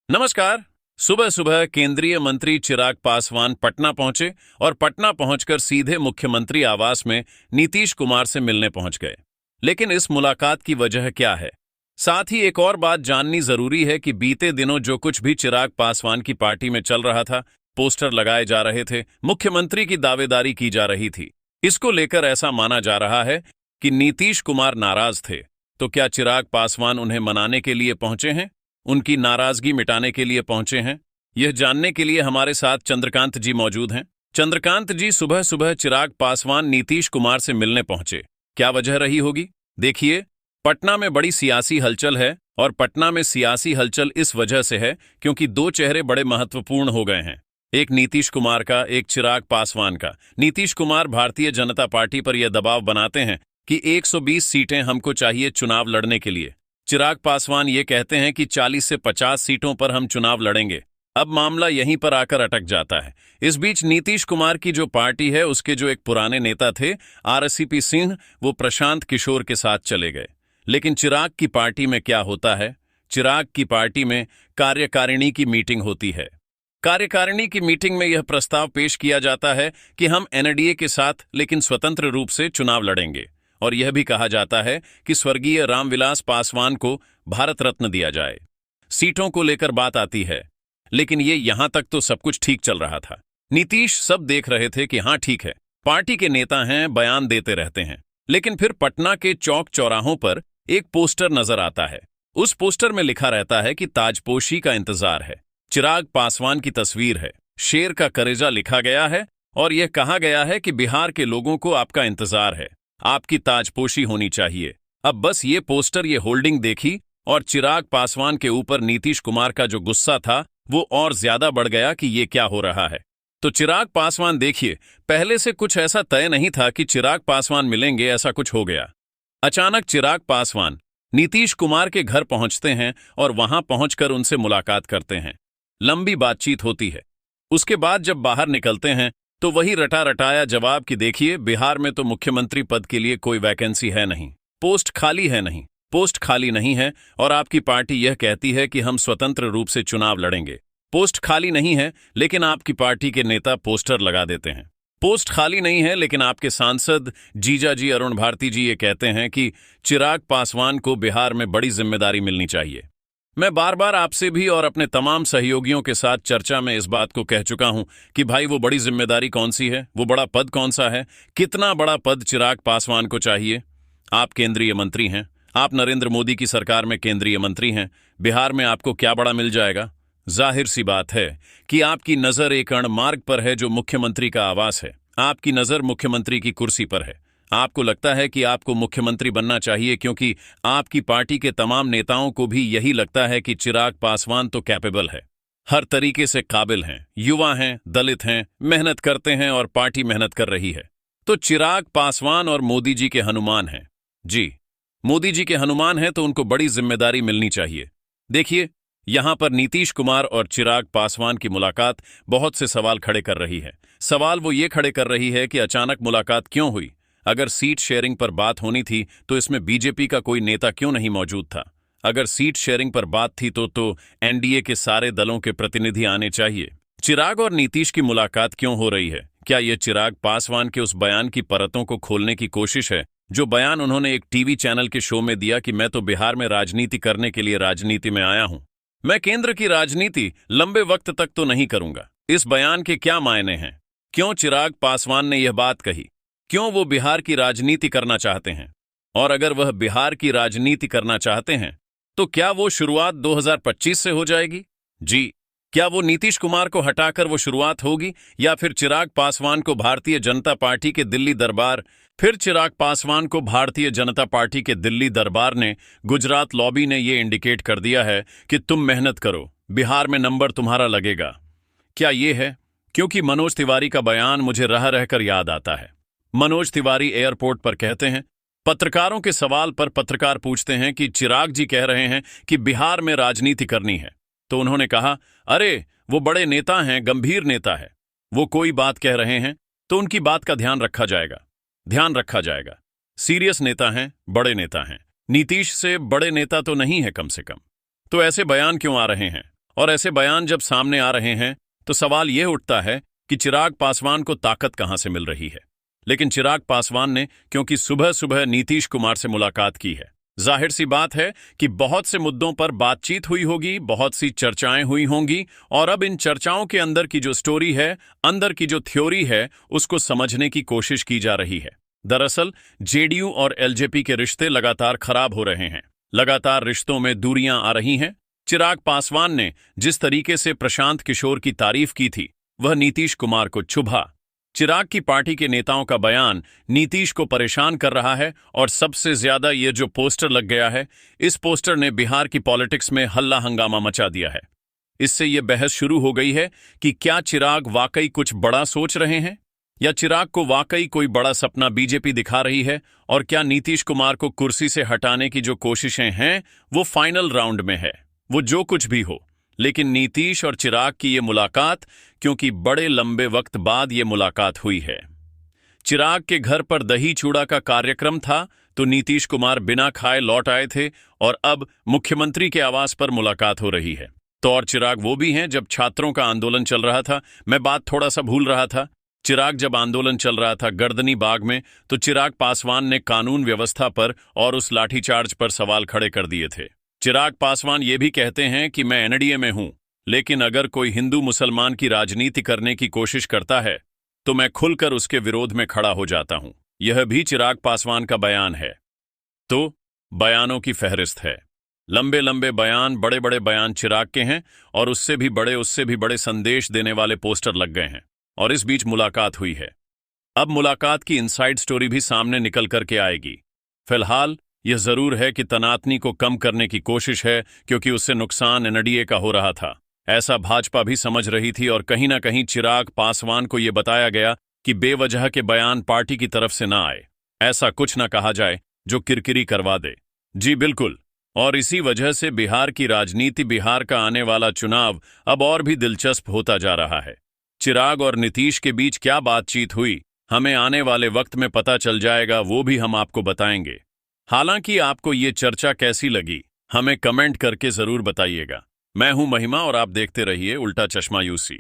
नमस्कार। सुबह सुबह केंद्रीय मंत्री चिराग पासवान पटना पहुंचे और पटना पहुंचकर सीधे मुख्यमंत्री आवास में नीतीश कुमार से मिलने पहुंच गए। लेकिन इस मुलाकात की वजह क्या है? साथ ही एक और बात जाननी जरूरी है कि बीते दिनों जो कुछ भी चिराग पासवान की पार्टी में चल रहा था, पोस्टर लगाए जा रहे थे, मुख्यमंत्री की दावेदारी की जा रही थी, इसको लेकर ऐसा माना जा रहा है कि नीतीश कुमार नाराज थे। तो क्या चिराग पासवान उन्हें मनाने के लिए पहुंचे हैं, उनकी नाराजगी मिटाने के लिए पहुंचे हैं? यह जानने के लिए हमारे साथ चंद्रकांत जी मौजूद हैं। चंद्रकांत जी, सुबह सुबह चिराग पासवान नीतीश कुमार से मिलने पहुंचे, क्या वजह रही होगी? देखिए, पटना में बड़ी सियासी हलचल है और पटना में सियासी हलचल इस वजह से है क्योंकि दो चेहरे बड़े महत्वपूर्ण हो गए हैं, एक नीतीश कुमार का, एक चिराग पासवान का। नीतीश कुमार भारतीय जनता पार्टी पर यह दबाव बनाते हैं कि 120 सीटें हमको चाहिए चुनाव लड़ने के लिए। चिराग पासवान ये कहते हैं कि 40 से 50 सीटों पर हम चुनाव लड़ेंगे। अब मामला यहीं पर आकर अटक जाता है। इस बीच नीतीश कुमार की जो पार्टी है, उसके जो एक पुराने नेता थे आरसीपी सिंह, वो प्रशांत किशोर के साथ चले गए। लेकिन चिराग की पार्टी में क्या होता है? चिराग की पार्टी में कार्यकारिणी की मीटिंग होती है। कार्यकारिणी की मीटिंग में यह प्रस्ताव पेश किया जाता है कि हम एनडीए के साथ लेकिन स्वतंत्र रूप से चुनाव लड़ेंगे, और यह भी कहा जाता है कि स्वर्गीय रामविलास पासवान को भारत रत्न दिया जाए। सीटों को लेकर बात आती है, लेकिन ये यहां तक तो सब कुछ ठीक चल रहा था। नीतीश सब देख रहे थे कि हां ठीक है, पार्टी के नेता हैं, बयान देते रहते हैं। लेकिन फिर पटना के चौक चौराहों पर एक पोस्टर नजर आता है। उस पोस्टर में लिखा रहता है कि ताजपोशी का इंतजार है। चिराग पासवान की तस्वीर है, शेर का करेजा लिखा गया है और यह कहा गया है कि बिहार के लोगों को आपका इंतजार है, आपकी ताजपोशी होनी चाहिए। अब बस ये पोस्टर, ये होल्डिंग देखी और चिराग पासवान के ऊपर नीतीश कुमार का जो गुस्सा था वो और ज्यादा बढ़ गया कि ये क्या हो रहा है। तो चिराग पासवान, देखिए, पहले से कुछ ऐसा तय नहीं था कि चिराग पासवान मिलेंगे, ऐसा कुछ हो गया। अचानक चिराग पासवान नीतीश कुमार के घर पहुंचते हैं और वहां पहुंचकर उनसे मुलाकात करते हैं। लंबी बातचीत होती है। उसके बाद जब बाहर निकलते हैं तो वही रटा रटाया जवाब कि देखिए, बिहार में तो मुख्यमंत्री पद के लिए कोई वैकेंसी है नहीं, पोस्ट खाली है नहीं, पोस्ट खाली नहीं है और आपकी पार्टी यह कहती है कि हम स्वतंत्र रूप से चुनाव लड़ेंगे। पोस्ट खाली नहीं है, लेकिन आपकी पार्टी के नेता पोस्टर लगा देते हैं। पोस्ट खाली नहीं है, लेकिन आपके सांसद जीजाजी अरुण भारती जी ये कहते हैं कि चिराग पासवान को बिहार में बड़ी जिम्मेदारी मिलनी चाहिए। मैं बार बार आपसे भी और अपने तमाम सहयोगियों के साथ चर्चा में इस बात को कह चुका हूं कि भाई, वो बड़ी जिम्मेदारी कौन सी है, वो बड़ा पद कौन सा है, कितना बड़ा पद चिराग पासवान को चाहिए। आप केंद्रीय मंत्री हैं, आप नरेंद्र मोदी की सरकार में केंद्रीय मंत्री हैं, बिहार में आपको क्या बड़ा मिल जाएगा? जाहिर सी बात है कि आपकी नजर एक मार्ग पर है जो मुख्यमंत्री का आवास है। आपकी नजर मुख्यमंत्री की कुर्सी पर है। आपको लगता है कि आपको मुख्यमंत्री बनना चाहिए क्योंकि आपकी पार्टी के तमाम नेताओं को भी यही लगता है कि चिराग पासवान तो कैपेबल है, हर तरीके से काबिल हैं, युवा हैं, दलित हैं, मेहनत करते हैं और पार्टी मेहनत कर रही है। तो चिराग पासवान और मोदी जी के हनुमान हैं। जी, मोदी जी के हनुमान हैं तो उनको बड़ी जिम्मेदारी मिलनी चाहिए। देखिए, यहां पर नीतीश कुमार और चिराग पासवान की मुलाकात बहुत से सवाल खड़े कर रही है। सवाल वो ये खड़े कर रही है कि अचानक मुलाकात क्यों हुई? अगर सीट शेयरिंग पर बात होनी थी तो इसमें बीजेपी का कोई नेता क्यों नहीं मौजूद था? अगर सीट शेयरिंग पर बात थी तो एनडीए के सारे दलों के प्रतिनिधि आने चाहिए। चिराग और नीतीश की मुलाकात क्यों हो रही है? क्या यह चिराग पासवान के उस बयान की परतों को खोलने की कोशिश है, जो बयान उन्होंने एक टीवी चैनल के शो में दिया कि मैं तो बिहार में राजनीति करने के लिए राजनीति में आया हूं, मैं केंद्र की राजनीति लंबे वक्त तक तो नहीं करूंगा। इस बयान के क्या मायने हैं? क्यों चिराग पासवान ने यह बात कही? क्यों वो बिहार की राजनीति करना चाहते हैं? और अगर वह बिहार की राजनीति करना चाहते हैं तो क्या वो शुरुआत 2025 से हो जाएगी? जी, क्या वो नीतीश कुमार को हटाकर वो शुरुआत होगी या फिर चिराग पासवान को भारतीय जनता पार्टी के दिल्ली दरबार चिराग पासवान को भारतीय जनता पार्टी के दिल्ली दरबार ने, गुजरात लॉबी ने ये इंडिकेट कर दिया है कि तुम मेहनत करो, बिहार में नंबर तुम्हारा लगेगा? क्या ये है? क्योंकि मनोज तिवारी का बयान मुझे रह रहकर याद आता है। मनोज तिवारी एयरपोर्ट पर कहते हैं, पत्रकारों के सवाल पर पत्रकार पूछते हैं कि चिराग जी कह रहे हैं कि बिहार में राजनीति करनी है, तो उन्होंने कहा, अरे वो बड़े नेता हैं, गंभीर नेता है, वो कोई बात कह रहे हैं तो उनकी बात का ध्यान रखा जाएगा, ध्यान रखा जाएगा। सीरियस नेता हैं, बड़े नेता हैं, नीतीश से बड़े नेता तो नहीं है कम से कम। तो ऐसे बयान क्यों आ रहे हैं? और ऐसे बयान जब सामने आ रहे हैं तो सवाल यह उठता है कि चिराग पासवान को ताकत कहां से मिल रही है। लेकिन चिराग पासवान ने क्योंकि सुबह सुबह नीतीश कुमार से मुलाकात की है, जाहिर सी बात है कि बहुत से मुद्दों पर बातचीत हुई होगी, बहुत सी चर्चाएं हुई होंगी, और अब इन चर्चाओं के अंदर की जो स्टोरी है, अंदर की जो थ्योरी है, उसको समझने की कोशिश की जा रही है। दरअसल जेडीयू और एलजेपी के रिश्ते लगातार खराब हो रहे हैं, लगातार रिश्तों में दूरियां आ रही हैं। चिराग पासवान ने जिस तरीके से प्रशांत किशोर की तारीफ की थी, वह नीतीश कुमार को चुभा। चिराग की पार्टी के नेताओं का बयान नीतीश को परेशान कर रहा है, और सबसे ज्यादा ये जो पोस्टर लग गया है, इस पोस्टर ने बिहार की पॉलिटिक्स में हल्ला हंगामा मचा दिया है। इससे यह बहस शुरू हो गई है कि क्या चिराग वाकई कुछ बड़ा सोच रहे हैं, या चिराग को वाकई कोई बड़ा सपना बीजेपी दिखा रही है, और क्या नीतीश कुमार को कुर्सी से हटाने की जो कोशिशें हैं वो फाइनल राउंड में है। वो जो कुछ भी हो, लेकिन नीतीश और चिराग की ये मुलाकात, क्योंकि बड़े लंबे वक्त बाद ये मुलाकात हुई है। चिराग के घर पर दही चूड़ा का कार्यक्रम था तो नीतीश कुमार बिना खाए लौट आए थे, और अब मुख्यमंत्री के आवास पर मुलाकात हो रही है। तो और चिराग वो भी हैं जब छात्रों का आंदोलन चल रहा था। मैं बात थोड़ा सा भूल रहा था। चिराग जब आंदोलन चल रहा था गर्दनी बाग में, तो चिराग पासवान ने कानून व्यवस्था पर और उस लाठीचार्ज पर सवाल खड़े कर दिए थे। चिराग पासवान ये भी कहते हैं कि मैं एनडीए में हूं, लेकिन अगर कोई हिंदू मुसलमान की राजनीति करने की कोशिश करता है तो मैं खुलकर उसके विरोध में खड़ा हो जाता हूं। यह भी चिराग पासवान का बयान है। तो बयानों की फहरिस्त है, लंबे लंबे बयान, बड़े बड़े बयान चिराग के हैं, और उससे भी बड़े संदेश देने वाले पोस्टर लग गए हैं। और इस बीच मुलाकात हुई है। अब मुलाकात की इनसाइड स्टोरी भी सामने निकल करके आएगी। फिलहाल यह जरूर है कि तनातनी को कम करने की कोशिश है, क्योंकि उससे नुकसान एनडीए का हो रहा था। ऐसा भाजपा भी समझ रही थी, और कहीं ना कहीं चिराग पासवान को यह बताया गया कि बेवजह के बयान पार्टी की तरफ से ना आए, ऐसा कुछ ना कहा जाए जो किरकिरी करवा दे। जी बिल्कुल। और इसी वजह से बिहार की राजनीति, बिहार का आने वाला चुनाव अब और भी दिलचस्प होता जा रहा है। चिराग और नीतीश के बीच क्या बातचीत हुई, हमें आने वाले वक्त में पता चल जाएगा, वो भी हम आपको बताएंगे। हालांकि आपको ये चर्चा कैसी लगी, हमें कमेंट करके जरूर बताइएगा। मैं हूं महिमा, और आप देखते रहिए उल्टा चश्मा यूसी।